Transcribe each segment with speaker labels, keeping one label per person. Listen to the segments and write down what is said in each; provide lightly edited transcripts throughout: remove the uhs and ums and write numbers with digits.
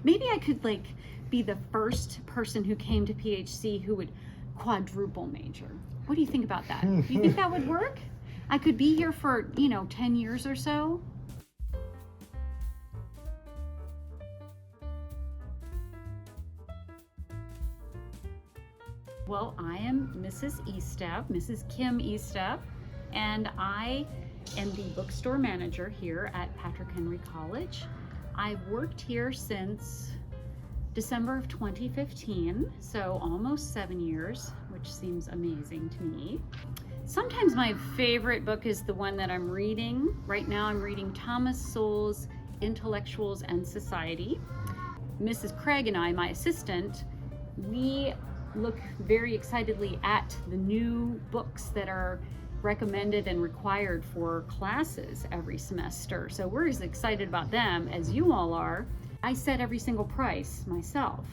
Speaker 1: Maybe I could like be the first person who came to PHC who would quadruple major. What do you think about that? Do you think that would work? I could be here for, 10 years or so. Well, I am Mrs. Estep, Mrs. Kim Estep, and I am the bookstore manager here at Patrick Henry College. I've worked here since December of 2015, so almost 7 years, which seems amazing to me. Sometimes my favorite book is the one that I'm reading. Right now I'm reading Thomas Sowell's Intellectuals and Society. Mrs. Craig and I, my assistant, we look very excitedly at the new books that are recommended and required for classes every semester. So we're as excited about them as you all are. I set every single price myself,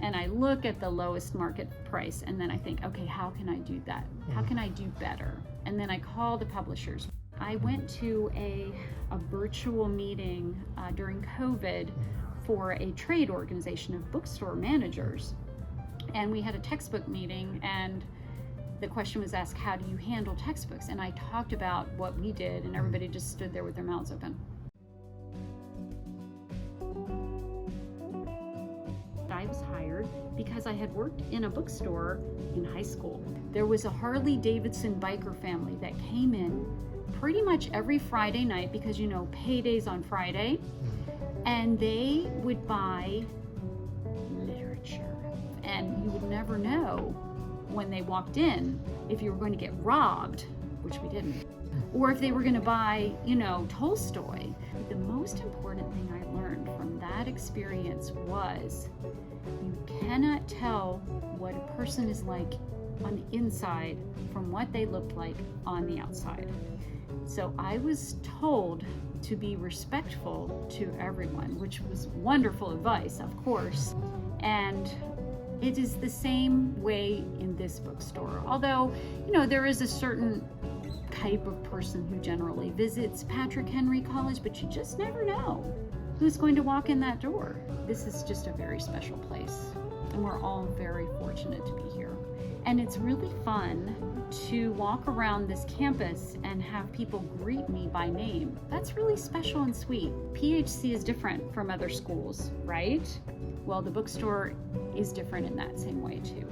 Speaker 1: and I look at the lowest market price, and then I think, okay, how can I do that? How can I do better? And then I call the publishers. I went to a virtual meeting during COVID for a trade organization of bookstore managers. And we had a textbook meeting, and the question was asked, how do you handle textbooks? And I talked about what we did, and everybody just stood there with their mouths open. I was hired because I had worked in a bookstore in high school. There was a Harley Davidson biker family that came in pretty much every Friday night because payday's on Friday, and they would buy literature. And you would never know when they walked in if you were going to get robbed, which we didn't, or if they were going to buy, Tolstoy. The most important thing I learned from that experience was you cannot tell what a person is like on the inside from what they looked like on the outside. So I was told to be respectful to everyone, which was wonderful advice, of course. And it is the same way in this bookstore. Although, there is a certain type of person who generally visits Patrick Henry College, but you just never know who's going to walk in that door. This is just a very special place, and we're all very fortunate to be here. And it's really fun to walk around this campus and have people greet me by name. That's really special and sweet. PHC is different from other schools, right? Well, the bookstore is different in that same way too.